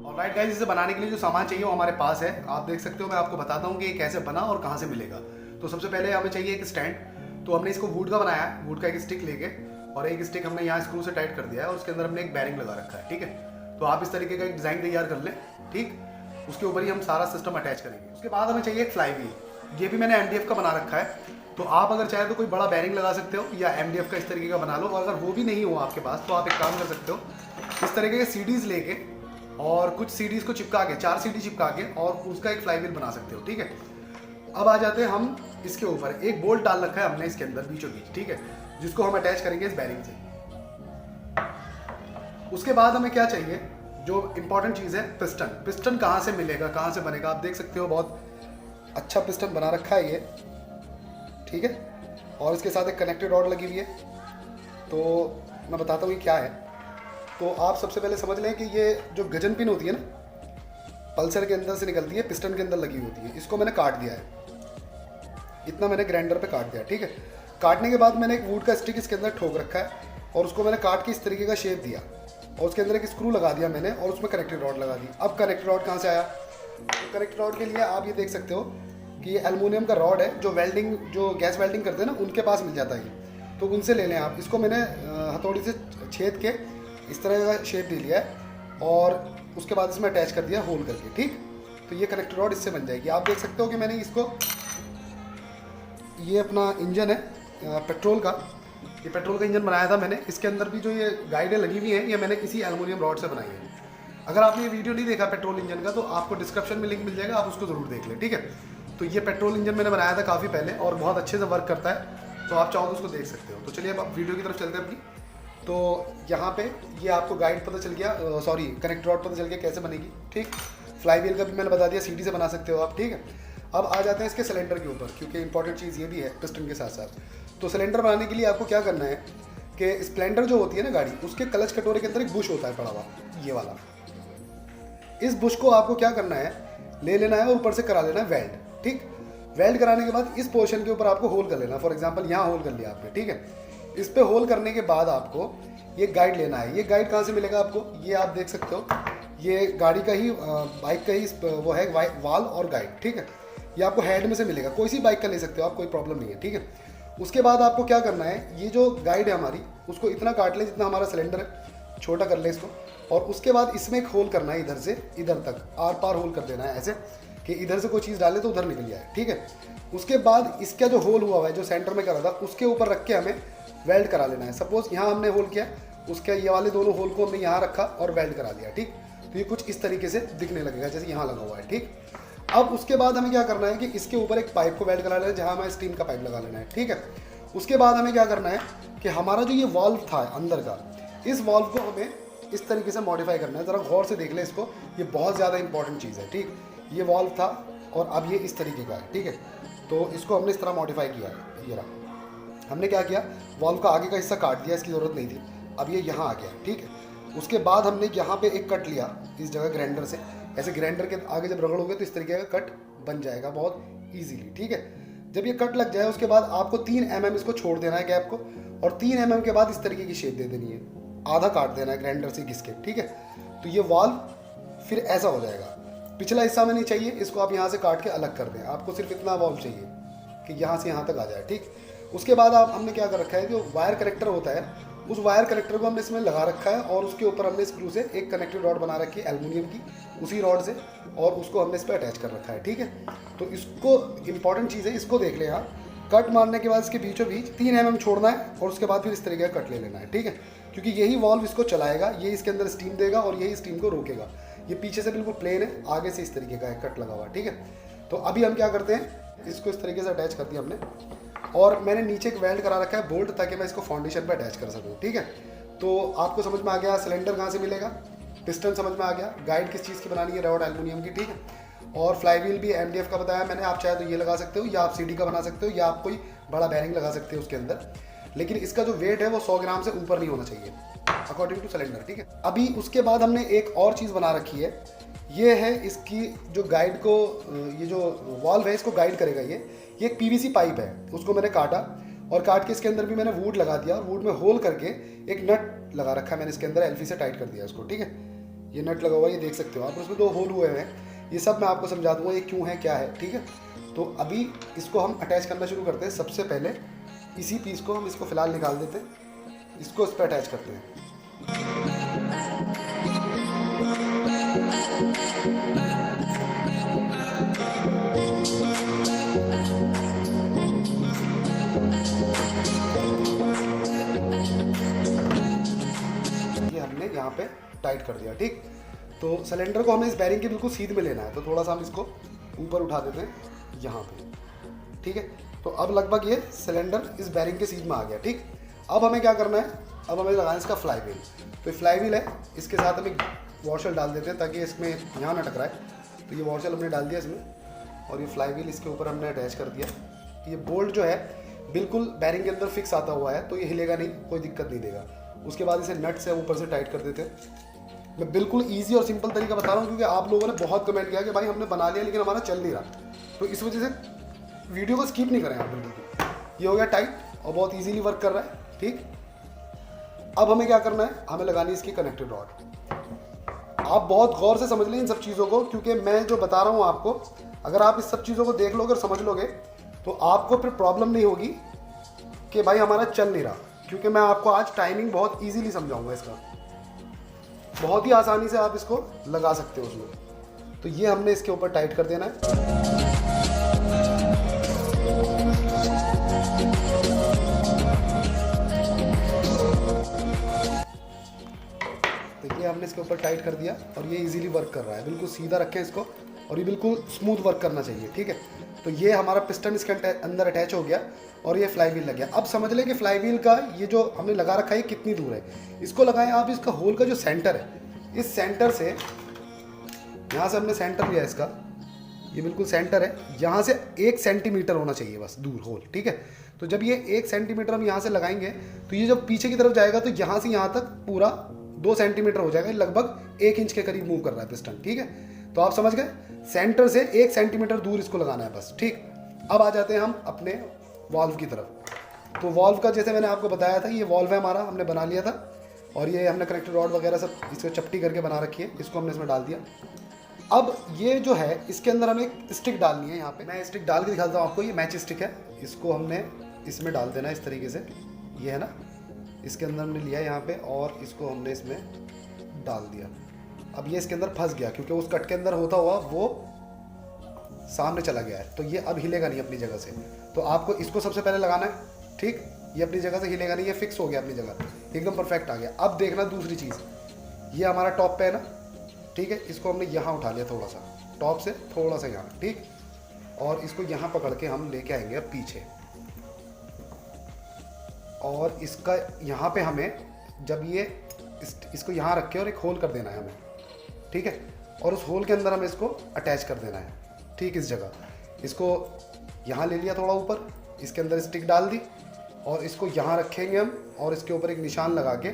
और right guys, इसे बनाने के लिए जो सामान चाहिए वो हमारे पास है। आप देख सकते हो, मैं आपको बताता हूँ कि ये कैसे बना और कहाँ से मिलेगा। तो सबसे पहले हमें चाहिए एक स्टैंड। तो हमने इसको वुड का बनाया है, वुड का एक स्टिक लेके, और एक स्टिक हमने यहाँ स्क्रू से टाइट कर दिया है और उसके अंदर हमने एक बैरिंग लगा रखा है। ठीक है, तो आप इस तरीके का एक डिज़ाइन तैयार कर लें। ठीक, उसके ऊपर ही हम सारा सिस्टम अटैच करेंगे। उसके बाद हमें चाहिए एक फ्लाई व्हील। ये भी मैंने MDF का बना रखा है। तो आप अगर चाहे तो कोई बड़ा बैरिंग लगा सकते हो या MDF का इस तरीके का बना लो। और अगर वो भी नहीं हो आपके पास तो आप एक काम कर सकते हो, इस तरीके के सीडीज लेके और कुछ सीडीज को चिपका के, 4 सीडी चिपका के, और उसका एक फ्लाई व्हील बना सकते हो। ठीक है, अब आ जाते हैं हम इसके ऊपर। एक बोल्ट डाल रखा है हमने इसके अंदर बीचों बीच, ठीक है, जिसको हम अटैच करेंगे इस बैरिंग से। उसके बाद हमें क्या चाहिए, जो इंपॉर्टेंट चीज़ है, पिस्टन। पिस्टन कहाँ से मिलेगा, कहाँ से बनेगा, आप देख सकते हो बहुत अच्छा पिस्टन बना रखा है ये। ठीक है, और इसके साथ एक कनेक्टेड रॉड लगी हुई है। तो मैं बताता हूँ ये क्या है। तो आप सबसे पहले समझ लें कि ये जो गजन पिन होती है ना, पल्सर के अंदर से निकलती है, पिस्टन के अंदर लगी होती है। इसको मैंने काट दिया है, इतना मैंने ग्राइंडर पे काट दिया। ठीक है, काटने के बाद मैंने एक वुड का स्टिक इसके अंदर ठोक रखा है और उसको मैंने काट के इस तरीके का शेप दिया और उसके अंदर एक स्क्रू लगा दिया मैंने और उसमें कनेक्टेड रॉड लगा दी। अब कनेक्टेड रॉड कहाँ से आया, तो कनेक्टेड रॉड के लिए आप ये देख सकते हो कि ये एल्युमिनियम का रॉड है, जो वेल्डिंग, जो गैस वेल्डिंग करते हैं ना, उनके पास मिल जाता है ये, तो उनसे ले लें आप। इसको मैंने हथौड़ी से छेद के इस तरह का शेप दे लिया है और उसके बाद इसमें अटैच कर दिया होल करके। ठीक, तो ये कनेक्टेड रॉड इससे बन जाएगी। आप देख सकते हो कि मैंने इसको, ये अपना इंजन है पेट्रोल का, ये पेट्रोल का इंजन बनाया था मैंने। इसके अंदर भी जो ये गाइडें लगी हुई हैं, ये मैंने इसी एल्युमिनियम रॉड से बनाई है। अगर आपने ये वीडियो नहीं देखा पेट्रोल इंजन का, तो आपको डिस्क्रिप्शन में लिंक मिल जाएगा, आप उसको ज़रूर देख लें। ठीक है, तो ये पेट्रोल इंजन मैंने बनाया था काफ़ी पहले और बहुत अच्छे से वर्क करता है, तो आप चाहो तो उसको देख सकते हो। तो चलिए अब आप वीडियो की तरफ चलते हैं अपनी। तो यहाँ पे ये आपको गाइड पता चल गया, सॉरी कनेक्ट रॉड पता चल गया कैसे बनेगी। ठीक, फ्लाई व्हील का भी मैंने बता दिया, सीडी से बना सकते हो आप। ठीक है, अब आ जाते हैं इसके सिलेंडर के ऊपर, क्योंकि इंपॉर्टेंट चीज़ ये भी है पिस्टन के साथ साथ। तो सिलेंडर बनाने के लिए आपको क्या करना है कि स्प्लेंडर जो होती है ना गाड़ी, उसके क्लच कटोरे के अंदर एक बुश होता है पड़ा हुआ, ये वाला। इस बुश को आपको क्या करना है, ले लेना है और ऊपर से करा लेना है वेल्ड। ठीक, वेल्ड कराने के बाद इस पोर्शन के ऊपर आपको होल कर लेना। फॉर एग्जांपल यहाँ होल कर लिया आपने। ठीक है, इस पे होल करने के बाद आपको ये गाइड लेना है। ये गाइड कहाँ से मिलेगा आपको, ये आप देख सकते हो, ये गाड़ी का ही, बाइक का ही वो है वाल और गाइड। ठीक है, ये आपको हेड में से मिलेगा, कोई सी बाइक का ले सकते हो आप, कोई प्रॉब्लम नहीं है। ठीक है, उसके बाद आपको क्या करना है, ये जो गाइड है हमारी, उसको इतना काट ले जितना हमारा सिलेंडर है, छोटा कर ले इसको, और उसके बाद इसमें एक होल करना है, इधर से इधर तक आर पार होल कर देना है, ऐसे कि इधर से कोई चीज़ डाले तो उधर निकल जाए। ठीक है, उसके बाद इसका जो होल हुआ है, जो सेंटर में करा था, उसके ऊपर रख के हमें वेल्ड करा लेना है। सपोज यहाँ हमने होल किया, उसके ये वाले दोनों होल को हमने यहाँ रखा और वेल्ड करा दिया। ठीक, तो ये कुछ इस तरीके से दिखने लगेगा जैसे यहाँ लगा हुआ है। ठीक, अब उसके बाद हमें क्या करना है कि इसके ऊपर एक पाइप को वेल्ड करा लेना है, जहाँ हमें स्टीम का पाइप लगा लेना है। ठीक है, उसके बाद हमें क्या करना है कि हमारा जो ये वॉल्व था अंदर का, इस वॉल्व को हमें इस तरीके से मॉडिफाई करना है। ज़रा गौर से देख लें इसको, ये बहुत ज़्यादा इंपॉर्टेंट चीज़ है। ठीक, ये वॉल्व था और अब ये इस तरीके का है। ठीक है, तो इसको हमने इस तरह मॉडिफाई किया है। ये रहा, हमने क्या किया, वॉल्व का आगे का हिस्सा काट दिया, इसकी ज़रूरत नहीं थी, अब ये यहाँ आ गया। ठीक है, उसके बाद हमने यहाँ पे एक कट लिया इस जगह ग्राइंडर से, ऐसे ग्राइंडर के आगे जब रगड़ोगे तो इस तरीके का कट बन जाएगा बहुत ईजीली। ठीक है, जब ये कट लग जाए उसके बाद आपको 3 mm इसको छोड़ देना है गैप को, और 3 mm के बाद इस तरीके की शेप दे देनी है, आधा काट देना है ग्राइंडर से घिस के। ठीक है, तो ये वाल्व फिर ऐसा हो जाएगा। पिछला हिस्सा में नहीं चाहिए, इसको आप यहाँ से काट के अलग कर दें, आपको सिर्फ इतना वाल्व चाहिए कि यहाँ से यहाँ तक आ जाए। ठीक, उसके बाद हमने क्या कर रखा है, जो वायर कनेक्टर होता है, उस वायर कनेक्टर को हमने इसमें लगा रखा है और उसके ऊपर हमने स्क्रू से एक कनेक्टेड रॉड बना रखी है एल्युमिनियम की, उसी रॉड से, और उसको हमने इस पर अटैच कर रखा है। ठीक है, तो इसको इंपॉर्टेंट चीज़ है, इसको देख लें आप। कट मारने के बाद इसके बीचों बीच 3 mm छोड़ना है और उसके बाद फिर इस तरीके का कट ले लेना है। ठीक है, क्योंकि यही वॉल्व इसको चलाएगा, ये इसके अंदर स्टीम देगा और यही स्टीम को रोकेगा। ये पीछे से बिल्कुल प्लेन है, आगे से इस तरीके का है कट लगा हुआ। ठीक है, तो अभी हम क्या करते हैं, इसको इस तरीके से अटैच कर दिया हमने, और मैंने नीचे एक वेल्ड करा रखा है बोल्ट, ताकि मैं इसको फाउंडेशन पर अटैच कर सकूँ। ठीक है, तो आपको समझ में आ गया सिलेंडर कहाँ से मिलेगा, पिस्टन समझ में आ गया, गाइड किस चीज़ की बनानी है, रॉड एल्युमिनियम की। ठीक है, और फ्लाई व्हील भी MDF का बताया मैंने, आप चाहे तो ये लगा सकते हो, या आप CD का बना सकते हो, या आप कोई बड़ा बैरिंग लगा सकते हो उसके अंदर, लेकिन इसका जो वेट है वो 100 ग्राम से ऊपर नहीं होना चाहिए अकॉर्डिंग टू सिलेंडर। ठीक है, अभी उसके बाद हमने एक और चीज़ बना रखी है, ये है इसकी जो गाइड को, ये जो वॉल्व है इसको गाइड करेगा। ये एक PVC पाइप है, उसको मैंने काटा और काट के इसके अंदर भी मैंने वुड लगा दिया और वुड में होल करके एक नट लगा रखा है मैंने इसके अंदर, एल्फी से टाइट कर दिया इसको। ठीक है, ये नट लगा हुआ है, ये देख सकते हो आप, उसमें 2 होल हुए हैं। ये सब मैं आपको समझा दूंगा ये क्यों है क्या है, ठीक है। तो अभी इसको हम अटैच करना शुरू करते हैं। सबसे पहले इसी पीस को हम इसको फ़िलहाल निकाल देते हैं, इसको इस पर अटैच करते हैं। ये हमने यहाँ पे टाइट कर दिया, ठीक। तो सिलेंडर को हमें इस बैरिंग के बिल्कुल सीध में लेना है, तो थोड़ा सा हम इसको ऊपर उठा देते हैं यहाँ पे, ठीक है। तो अब लगभग ये सिलेंडर इस बैरिंग के सीध में आ गया, ठीक। अब हमें क्या करना है, अब हमें लगाना है इसका फ्लाई व्हील। तो ये फ्लाई व्हील है, इसके साथ हम एक वॉशर डाल देते हैं ताकि इसमें यहाँ ना टकराए। तो ये वॉशर हमने डाल दिया इसमें, और ये फ्लाई व्हील इसके ऊपर हमने अटैच कर दिया। ये बोल्ट जो है बिल्कुल बैरिंग के अंदर फिक्स आता हुआ है, तो ये हिलेगा नहीं, कोई दिक्कत नहीं देगा। उसके बाद इसे नट से ऊपर से टाइट कर देते हैं। मैं बिल्कुल ईजी और सिंपल तरीका बता रहा हूँ, क्योंकि आप लोगों ने बहुत कमेंट किया कि भाई हमने बना लिया लेकिन हमारा चल नहीं रहा, तो इस वजह से वीडियो को स्किप नहीं करें आप बिल्कुल। ये हो गया टाइट और बहुत इजीली वर्क कर रहा है, ठीक। अब हमें क्या करना है, हमें लगानी है इसकी कनेक्टेड रॉड। आप बहुत गौर से समझ लें इन सब चीज़ों को, क्योंकि मैं जो बता रहा हूँ आपको, अगर आप इस सब चीज़ों को देख लोगे और समझ लोगे तो आपको फिर प्रॉब्लम नहीं होगी कि भाई हमारा चल नहीं रहा, क्योंकि मैं आपको आज टाइमिंग बहुत ईजीली समझाऊंगा इसका। बहुत ही आसानी से आप इसको लगा सकते हो उसमें। तो ये हमने इसके ऊपर टाइट कर देना है। तो ये हमने इसके ऊपर टाइट कर दिया और ये इजीली वर्क कर रहा है। बिल्कुल सीधा रखें इसको और ये बिल्कुल स्मूथ वर्क करना चाहिए, ठीक है। तो ये हमारा पिस्टन इसके अंदर अटैच हो गया और ये फ्लाई व्हील लग गया। अब समझ लें कि फ्लाई व्हील का ये जो हमने लगा रखा है कितनी दूर है। इसको लगाएं आप, इसका होल का जो सेंटर है, इस सेंटर से, यहाँ से हमने सेंटर लिया इसका, ये बिल्कुल सेंटर है, यहाँ से 1 सेंटीमीटर होना चाहिए बस दूर होल, ठीक है। तो जब ये 1 सेंटीमीटर हम यहाँ से लगाएंगे तो ये जब पीछे की तरफ जाएगा तो यहाँ से यहाँ तक पूरा 2 सेंटीमीटर हो जाएगा, लगभग 1 इंच के करीब मूव कर रहा है पिस्टन, ठीक है। तो आप समझ गए, सेंटर से 1 सेंटीमीटर दूर इसको लगाना है बस, ठीक। अब आ जाते हैं हम अपने वाल्व की तरफ। तो वाल्व का जैसे मैंने आपको बताया था, ये वाल्व है हमारा, हमने बना लिया था और ये हमने कनेक्टेड रॉड वगैरह सब इसको चपटी करके बना रखी है, इसको हमने इसमें डाल दिया। अब ये जो है इसके अंदर हमें एक स्टिक डालनी है। यहाँ पे मैं स्टिक डाल के दिखाता हूँ आपको, ये मैच स्टिक है, इसको हमने इसमें डाल देना है इस तरीके से, ये है ना, इसके अंदर हमने लिया यहाँ पे और इसको हमने इसमें डाल दिया। अब ये इसके अंदर फंस गया क्योंकि उस कट के अंदर होता हुआ वो सामने चला गया है, तो ये अब हिलेगा नहीं अपनी जगह से। तो आपको इसको सबसे पहले लगाना है, ठीक। ये अपनी जगह से हिलेगा नहीं, ये फिक्स हो गया अपनी जगह, एकदम परफेक्ट आ गया। अब देखना दूसरी चीज़, ये हमारा टॉप पे है ना, ठीक है। इसको हमने यहाँ उठा लिया, थोड़ा सा टॉप से थोड़ा सा यहाँ, ठीक। और इसको यहाँ पकड़ के हम लेके आएंगे अब पीछे, और इसका यहाँ पे हमें जब ये इसको यहाँ रख के और एक होल कर देना है हमें, ठीक है। और उस होल के अंदर हमें इसको अटैच कर देना है, ठीक। इस जगह इसको यहाँ ले लिया थोड़ा ऊपर, इसके अंदर स्टिक डाल दी और इसको यहाँ रखेंगे हम और इसके ऊपर एक निशान लगा के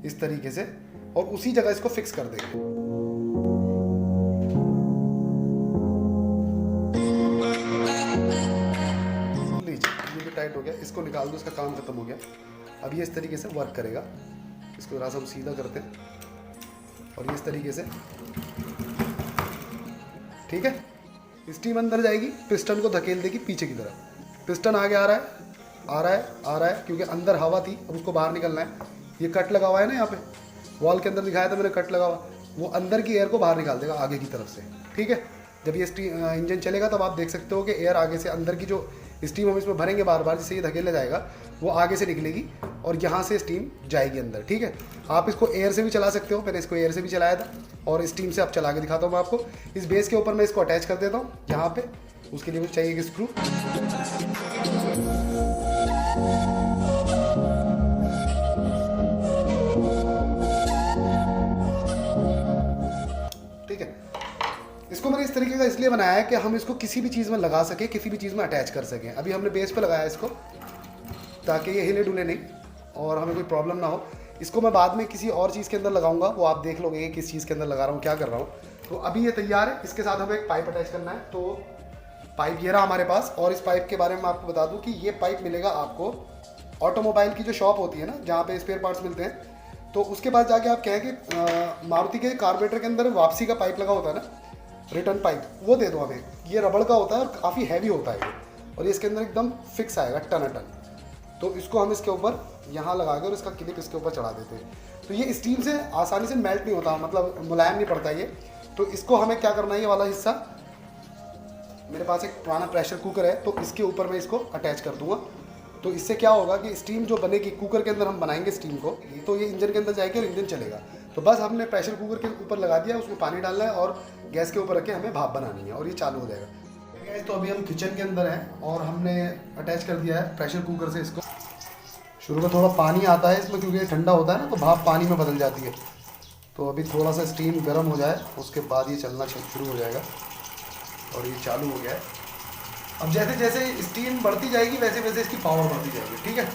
इस तरीके से, और उसी जगह इसको फिक्स कर देंगे। लीजिए, ये भी टाइट हो गया, इसको निकाल दो, इसका काम खत्म हो गया। अब ये इस तरीके से वर्क करेगा। इसको जरा सा हम सीधा करते हैं और ये इस तरीके से, ठीक है। स्टीम अंदर जाएगी, पिस्टन को धकेल देगी पीछे की तरफ। पिस्टन आगे आ रहा है, आ रहा है, आ रहा है, क्योंकि अंदर हवा थी, अब उसको बाहर निकलना है। ये कट लगा हुआ है ना, यहाँ पे वॉल के अंदर दिखाया था मैंने कट लगा हुआ, वो अंदर की एयर को बाहर निकाल देगा आगे की तरफ से, ठीक है। जब ये इंजन चलेगा तब आप देख सकते हो कि एयर आगे से, अंदर की जो स्टीम हम इसमें भरेंगे बार बार, जिससे ये धकेले जाएगा, वो आगे से निकलेगी और यहाँ से स्टीम जाएगी अंदर, ठीक है। आप इसको एयर से भी चला सकते हो, मैंने इसको एयर से भी चलाया था और स्टीम से अब चला के दिखाता हूँ मैं आपको। इस बेस के ऊपर मैं इसको अटैच कर देता हूँ यहाँ पे। उसके लिए मुझे चाहिए एक स्क्रू, ठीक है। इसको मैंने इस तरीके का इसलिए बनाया है कि हम इसको किसी भी चीज़ में लगा सके, किसी भी चीज़ में अटैच कर सकें। अभी हमने बेस पे लगाया इसको ताकि ये हिले डुले नहीं और हमें कोई प्रॉब्लम ना हो। इसको मैं बाद में किसी और चीज़ के अंदर लगाऊंगा, वो आप देख लोगे कि किस चीज़ के अंदर लगा रहा हूँ, क्या कर रहा हूँ। तो अभी ये तैयार है। इसके साथ हमें एक पाइप अटैच करना है। तो पाइप ये रहा हमारे पास, और इस पाइप के बारे में आपको बता दूँ कि ये पाइप मिलेगा आपको ऑटोमोबाइल की जो शॉप होती है ना, जहाँ पे स्पेयर पार्ट्स मिलते हैं, तो उसके बाद जाके आप कहें कि मारुति के कार्बोरेटर के अंदर वापसी का पाइप लगा होता है ना, रिटर्न पाइप, वो दे दो हमें। ये रबड़ का होता है और काफ़ी हैवी होता है ये, और ये इसके अंदर एकदम फिक्स आएगा टन। तो इसको हम इसके ऊपर यहाँ लगा के और इसका क्लिप इसके ऊपर चढ़ा देते हैं। तो ये स्टीम से आसानी से मेल्ट नहीं होता, मतलब मुलायम नहीं पड़ता ये। तो इसको हमें क्या करना है, ये वाला हिस्सा, मेरे पास एक पुराना प्रेशर कुकर है तो इसके ऊपर मैं इसको अटैच कर दूंगा। तो इससे क्या होगा कि स्टीम जो बनेगी कुकर के अंदर, हम बनाएंगे स्टीम को, तो ये इंजन के अंदर जाएगी और इंजन चलेगा। तो बस हमने प्रेशर कुकर के ऊपर लगा दिया, उसमें पानी डालना है और गैस के ऊपर रख के हमें भाप बनानी है और ये चालू हो जाएगा। गैस तो अभी हम किचन के अंदर हैं और हमने अटैच कर दिया है प्रेशर कुकर से इसको। शुरू में थोड़ा पानी आता है इसमें, क्योंकि ये ठंडा होता है ना, तो भाप पानी में बदल जाती है। तो अभी थोड़ा सा स्टीम गर्म हो जाए उसके बाद ये चलना शुरू हो जाएगा और ये चालू हो गया है। अब जैसे जैसे स्टीम बढ़ती जाएगी वैसे वैसे इसकी पावर बढ़ती जाएगी, ठीक है।